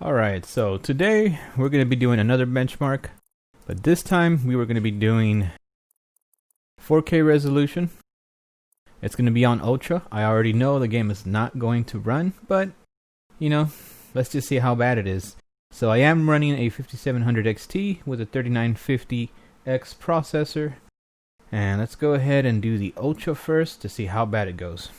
Alright, so today we're going to be doing another benchmark, but this time we were going to be doing 4K resolution. It's going to be on Ultra. I already know the game is not going to run, but you know, let's just see how bad it is. So I am running a 5700XT with a 3950X processor, and let's go ahead and do the Ultra first to see how bad it goes.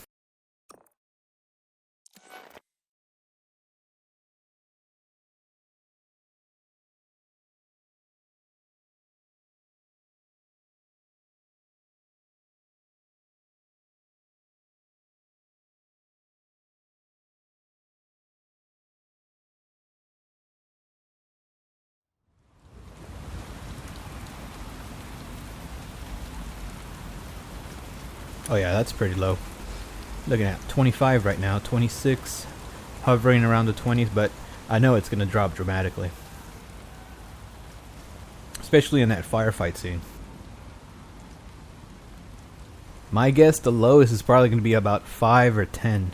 Oh yeah, that's pretty low. Looking at 25 right now, 26, hovering around the 20s, but I know it's going to drop dramatically. Especially in that firefight scene. My guess, the lowest is probably going to be about 5 or 10.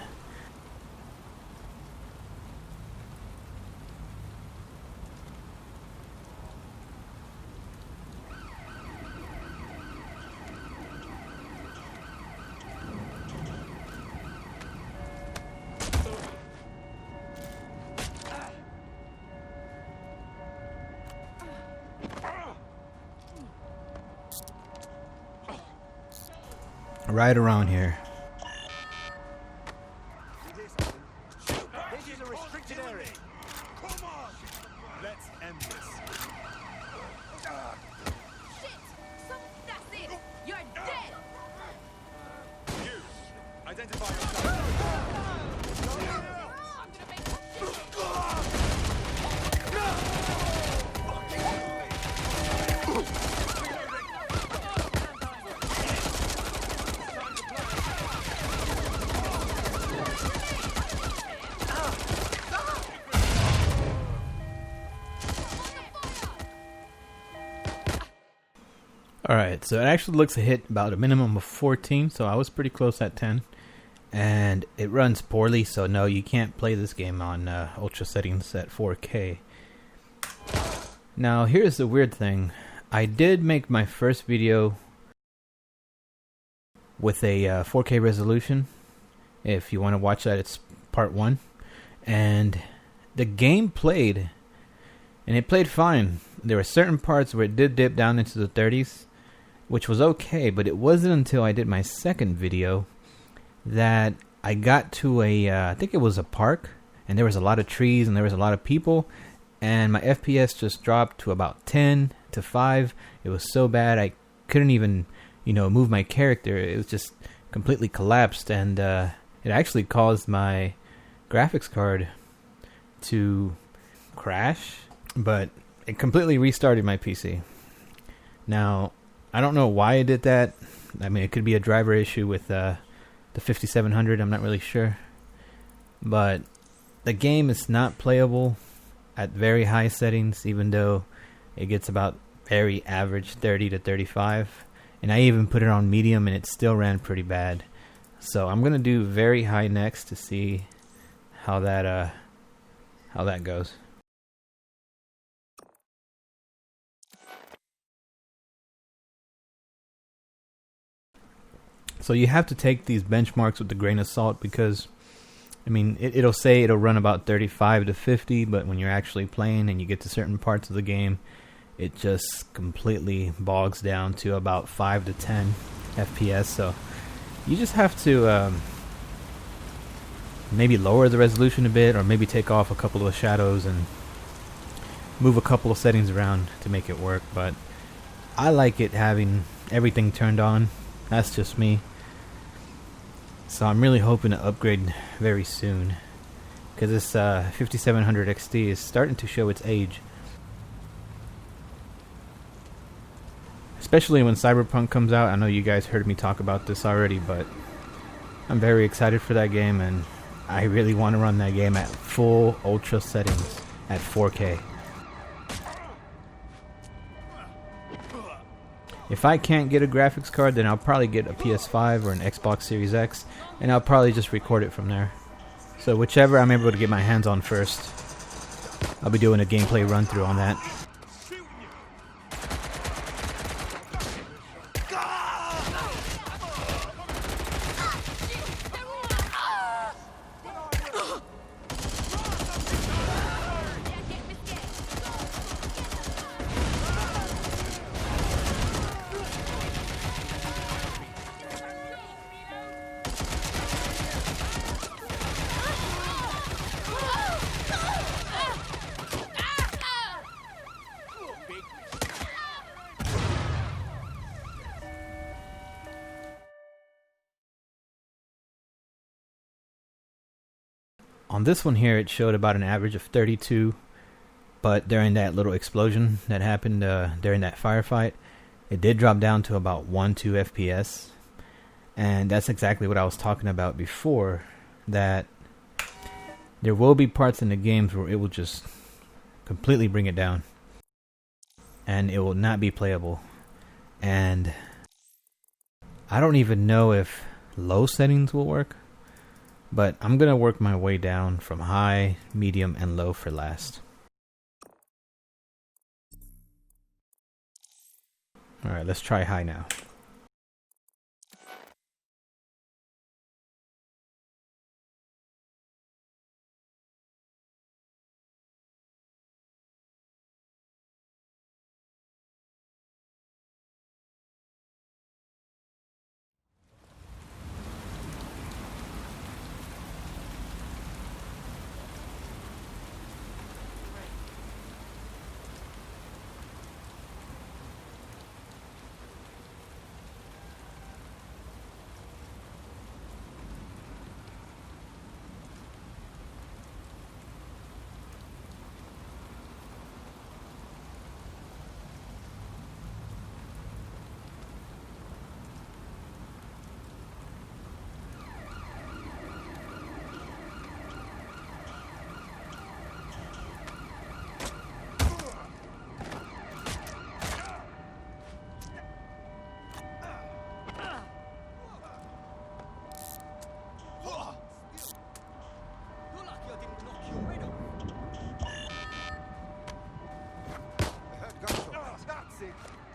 Right around here. This is a restricted area. Come on. Let's end this. Shit! So that's it! You're dead! You identify yourself. I'm gonna make shit. Alright, so it actually looks to hit about a minimum of 14, so I was pretty close at 10. And it runs poorly, so no, you can't play this game on Ultra settings at 4K. Now, here's the weird thing. I did make my first video with a 4K resolution. If you want to watch that, it's part 1. And the game played, and it played fine. There were certain parts where it did dip down into the 30s, which was okay, but it wasn't until I did my second video that I got to a, I think it was a park, and there was a lot of trees and there was a lot of people, and my FPS just dropped to about 10 to 5. It was so bad I couldn't even, move my character. It was just completely collapsed, and it actually caused my graphics card to crash, but it completely restarted my PC. Now, I don't know why it did that. I mean, it could be a driver issue with the 5700, I'm not really sure. But the game is not playable at very high settings, even though it gets about very average 30 to 35. And I even put it on medium and it still ran pretty bad. So I'm going to do very high next to see how that goes. So you have to take these benchmarks with a grain of salt because, I mean, it'll say it'll run about 35 to 50, but when you're actually playing and you get to certain parts of the game, it just completely bogs down to about 5 to 10 FPS. So you just have to maybe lower the resolution a bit, or maybe take off a couple of shadows and move a couple of settings around to make it work. But I like it having everything turned on. That's just me. So I'm really hoping to upgrade very soon, because this 5700XT is starting to show its age. Especially when Cyberpunk comes out. I know you guys heard me talk about this already, but I'm very excited for that game, and I really want to run that game at full Ultra settings at 4K. If I can't get a graphics card, then I'll probably get a PS5 or an Xbox Series X, and I'll probably just record it from there. So whichever I'm able to get my hands on first. I'll be doing a gameplay run through on that. On this one here, it showed about an average of 32, but during that little explosion that happened during that firefight, it did drop down to about 1-2 FPS, and that's exactly what I was talking about before, that there will be parts in the games where it will just completely bring it down, and it will not be playable. And I don't even know if low settings will work, but I'm going to work my way down from high, medium, and low for last. Alright, let's try high now.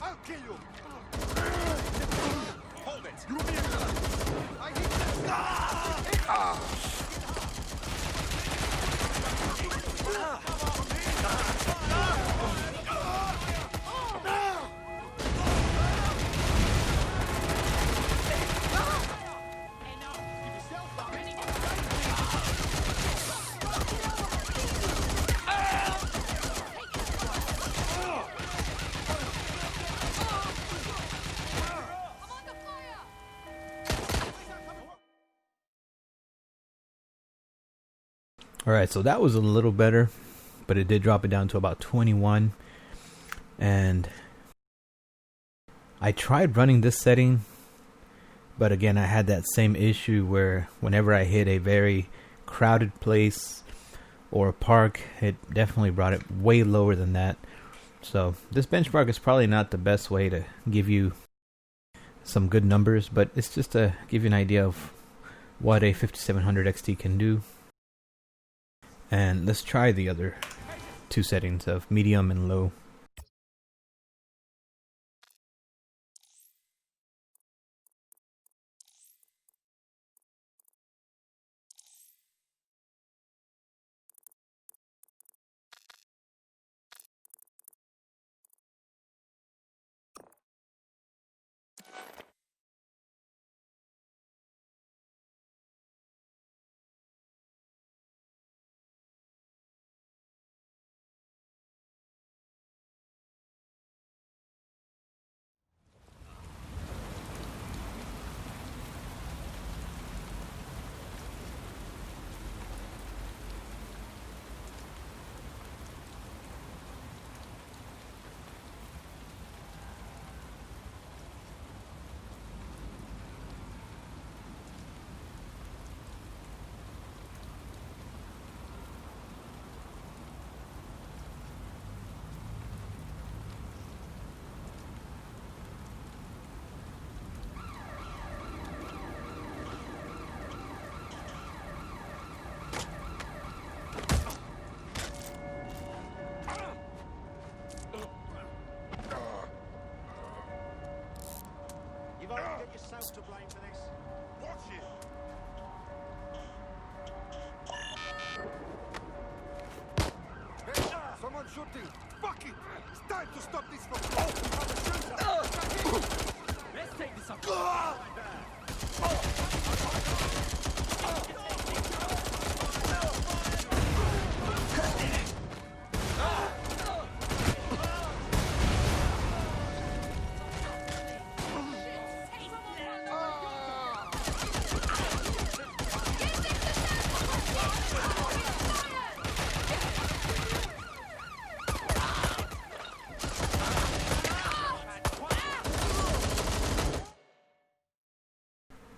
I'll kill you! Hold it! I hit Alright, so that was a little better, but it did drop it down to about 21. And I tried running this setting, but again, I had that same issue where whenever I hit a very crowded place or a park, it definitely brought it way lower than that. So this benchmark is probably not the best way to give you some good numbers, but it's just to give you an idea of what a 5700 XT can do. And let's try the other two settings of medium and low. else to blame for this. Watch it. Hey, someone shooting. Fuck it. It's time to stop this from Let's take this up.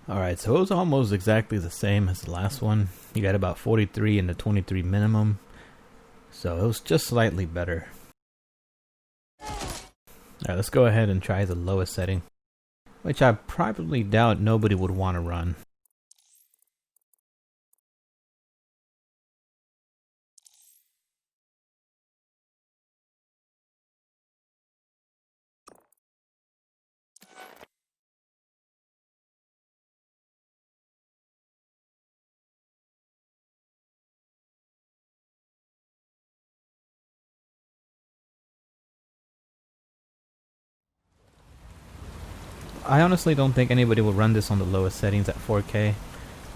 Alright, so it was almost exactly the same as the last one. You got about 43 and the 23 minimum. So it was just slightly better. Alright, let's go ahead and try the lowest setting, which I probably doubt nobody would want to run. I honestly don't think anybody would run this on the lowest settings at 4K.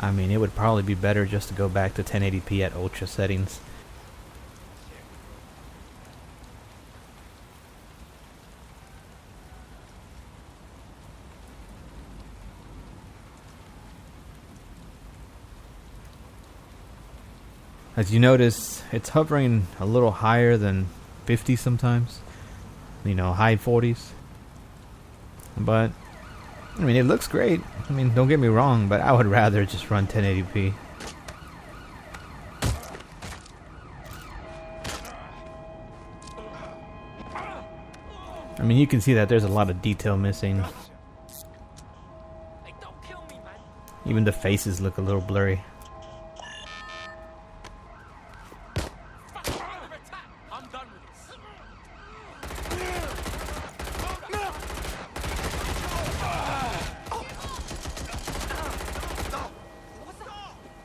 I mean, it would probably be better just to go back to 1080p at ultra settings. As you notice, it's hovering a little higher than 50 sometimes. You know, high 40s. But I mean, it looks great. I mean, don't get me wrong, but I would rather just run 1080p. I mean, you can see that there's a lot of detail missing. Hey, don't kill me, man. Even the faces look a little blurry. Under attack. I'm done with this.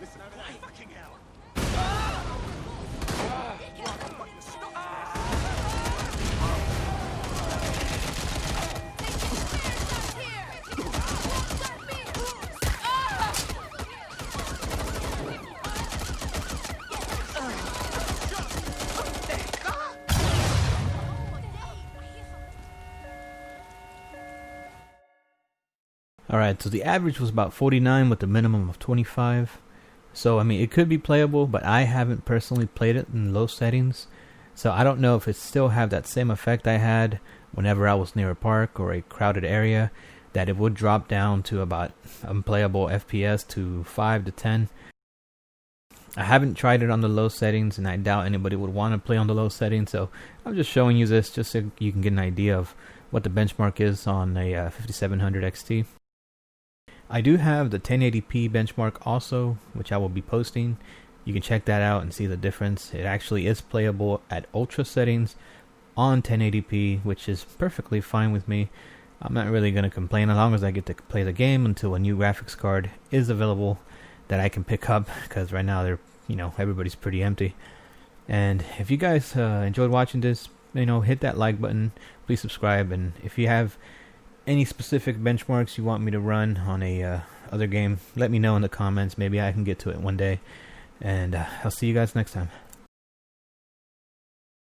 Listen, fucking hell. Alright, so the average was about 49 with the minimum of 25. So, I mean, it could be playable, but I haven't personally played it in low settings. So I don't know if it still have that same effect I had whenever I was near a park or a crowded area, that it would drop down to about unplayable FPS to 5 to 10. I haven't tried it on the low settings, and I doubt anybody would want to play on the low settings, so I'm just showing you this just so you can get an idea of what the benchmark is on a 5700XT. I do have the 1080p benchmark also, which I will be posting. You can check that out and see the difference. It actually is playable at ultra settings on 1080p, which is perfectly fine with me. I'm not really going to complain as long as I get to play the game until a new graphics card is available that I can pick up, because right now they're, everybody's pretty empty. And if you guys enjoyed watching this, hit that like button, please subscribe, and if you have any specific benchmarks you want me to run on a other game, let me know in the comments. Maybe I can get to it one day. And I'll see you guys next time.